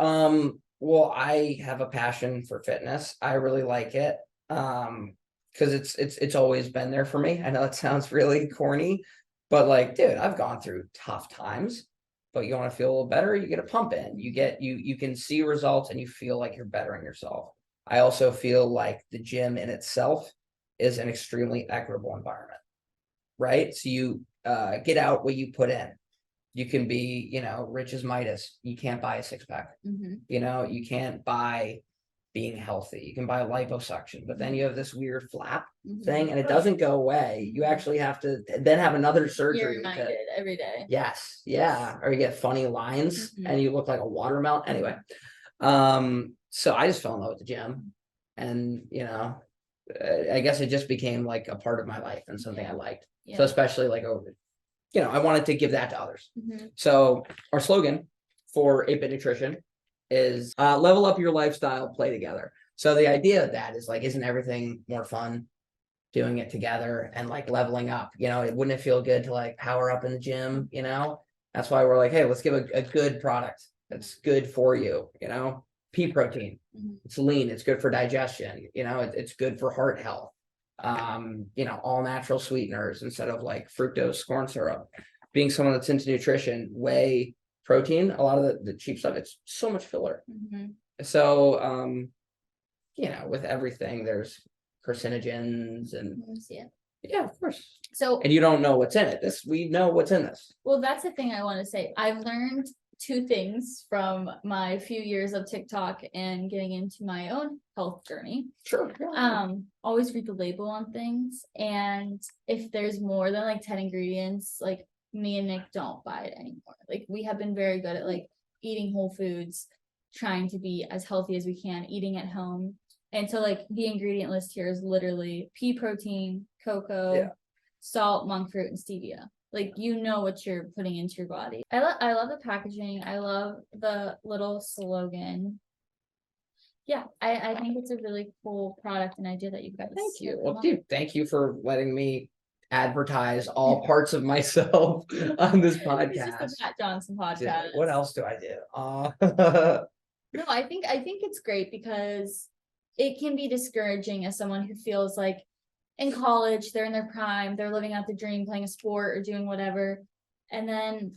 Well, I have a passion for fitness. I really like it. Because it's always been there for me. I know it sounds really corny, but like, dude, I've gone through tough times, but you want to feel a little better, you get a pump in. You can see results and you feel like you're bettering yourself. I also feel like the gym in itself is an extremely equitable environment, right? So you get out what you put in. You can be, you know, rich as Midas. You can't buy a six pack. You know, you can't buy being healthy. You can buy liposuction, but then you have this weird flap thing and it doesn't go away. You actually have to then have another surgery. You're reminded every day. Yes. Yeah. Or you get funny lines and you look like a watermelon. Anyway. So I just fell in love with the gym and, you know, I guess it just became like a part of my life and something I liked. Yeah. So especially like over, I wanted to give that to others. Mhm. So our slogan for 8-Bit Nutrition is level up your lifestyle, play together. So the idea of that is like, isn't everything more fun doing it together and like leveling up? Wouldn't it feel good to like power up in the gym? That's why we're like, hey, let's give a good product that's good for you. Pea protein. Mhm. It's lean. It's good for digestion. It's good for heart health. All natural sweeteners instead of like fructose corn syrup. Being someone that's into nutrition, whey protein, a lot of the cheap stuff, it's so much filler. Mhm. So, with everything, there's carcinogens and Let me see it. yeah, of course. So, And you don't know what's in it. We know what's in this. well, that's the thing I want to say. I've learned two things from my few years of TikTok and getting into my own health journey. Sure. Yeah. Always read the label on things, and if there's more than like 10 ingredients, like me and Nick don't buy it anymore. Like we have been very good at like eating whole foods, trying to be as healthy as we can, eating at home. And so like the ingredient list here is literally pea protein, cocoa, Yeah. salt, monk fruit, and stevia. Like what you're putting into your body. I love the packaging. I love the little slogan. Yeah, I think it's a really cool product and idea that you guys. Thank you. have Well, come up dude, thank you for letting me advertise all parts of myself on this with. It's just podcast. a Pat Johnson Dude, podcast. what else do I do? No, I think it's great because it can be discouraging as someone who feels like in college, they're in their prime, they're living out the dream, playing a sport or doing whatever. And then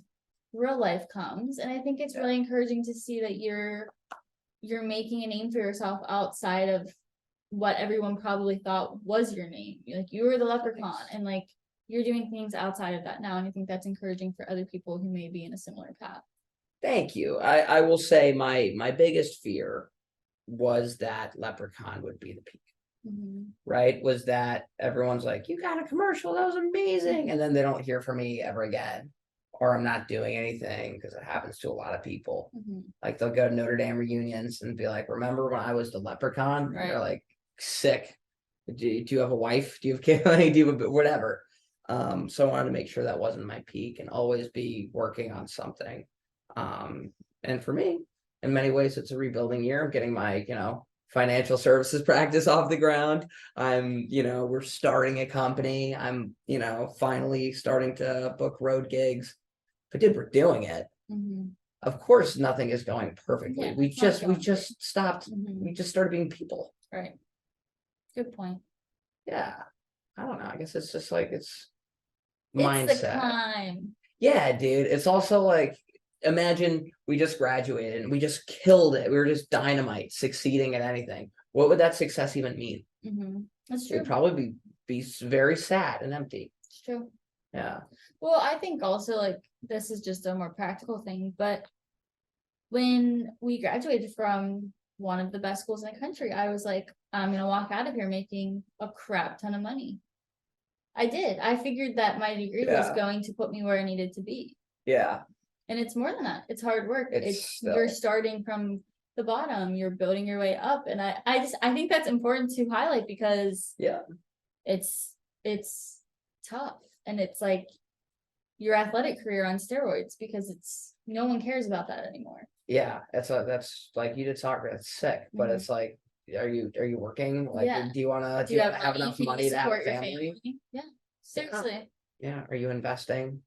real life comes. And I think it's really encouraging to see that you're making a name for yourself outside of what everyone probably thought was your name. Like you were the leprechaun and like you're doing things outside of that now. And I think that's encouraging for other people who may be in a similar path. Thank you. I will say my biggest fear was that Leprechaun would be the peak. Mhm. Right? Was that everyone's like, you got a commercial, that was amazing. And then they don't hear from me ever again. Or I'm not doing anything because it happens to a lot of people. Mhm. Like they'll go to Notre Dame reunions and be like, remember when I was the leprechaun? Right. They're like, sick. Do you have a wife? Do you have kids? Do you have whatever? So I wanted to make sure that wasn't my peak and always be working on something. And for me, in many ways, it's a rebuilding year. I'm getting my, financial services practice off the ground. We're starting a company. I'm, finally starting to book road gigs. But dude, we're doing it. Mhm. Of course, nothing is going perfectly. Yeah, we it's not just going stopped. Mhm. We just started being people. Right. Good point. Yeah. I don't know. I guess it's just like it's It's the mindset. climb. Yeah, dude. It's also like imagine we just graduated and we just killed it. We were just dynamite, succeeding at anything. What would that success even mean? That's It true. would probably be very sad and empty. It's true. Yeah. Well, I think also like this is just a more practical thing, but when we graduated from one of the best schools in the country, I was like, I'm gonna walk out of here making a crap ton of money. I did. I figured that my degree was going to put me where I needed to be. Yeah. And it's more than that. It's hard work. You're still- starting from the bottom, you're building your way up. And I think that's important to highlight because Yeah. it's tough. And it's like your athletic career on steroids because no one cares about that anymore. Yeah. That's like you did soccer. That's sick. But Mhm. it's like, are you working? Like, Yeah. do you want to have enough Can you money to have a support your family? Yeah. Seriously. Yeah. Are you investing?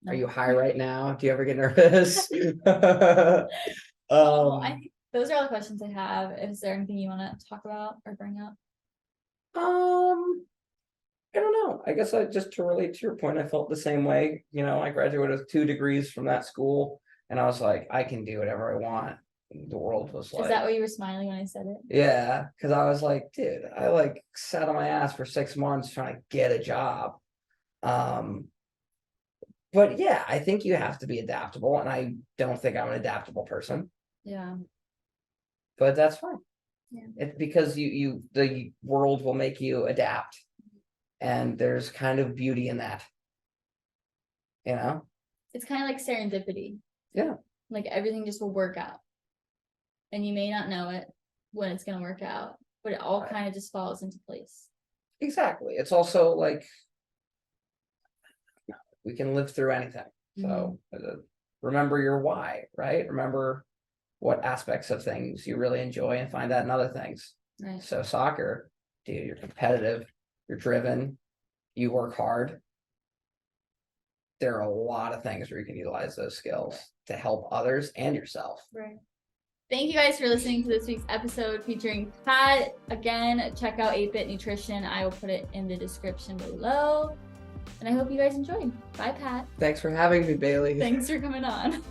No. Are you high right now? Do you ever get nervous? Well, I think those are all the questions I have. Is there anything you want to talk about or bring up? I don't know. I guess just to relate to your point, I felt the same way. I graduated with 2 degrees from that school, and I was like, I can do whatever I want. The world was like, Is that why you were smiling when I said it? yeah, because I was like, dude, I like sat on my ass for 6 months trying to get a job. But yeah, I think you have to be adaptable, and I don't think I'm an adaptable person. Yeah. But that's fine. Yeah. It's because the world will make you adapt. And there's kind of beauty in that. It's kind of like serendipity. Yeah. Like everything just will work out. And you may not know it when it's going to work out. but it all Right. kind of just falls into place. Exactly. It's also like we can live through anything. So remember your why, right? Remember what aspects of things you really enjoy and find that in other things. Right. So soccer, dude, you're competitive, you're driven, you work hard. There are a lot of things where you can utilize those skills to help others and yourself. Right. Thank you guys for listening to this week's episode featuring Pat. Again, check out 8-Bit Nutrition. I will put it in the description below. And I hope you guys enjoyed. Bye, Pat. Thanks for having me, Bailey. Thanks for coming on.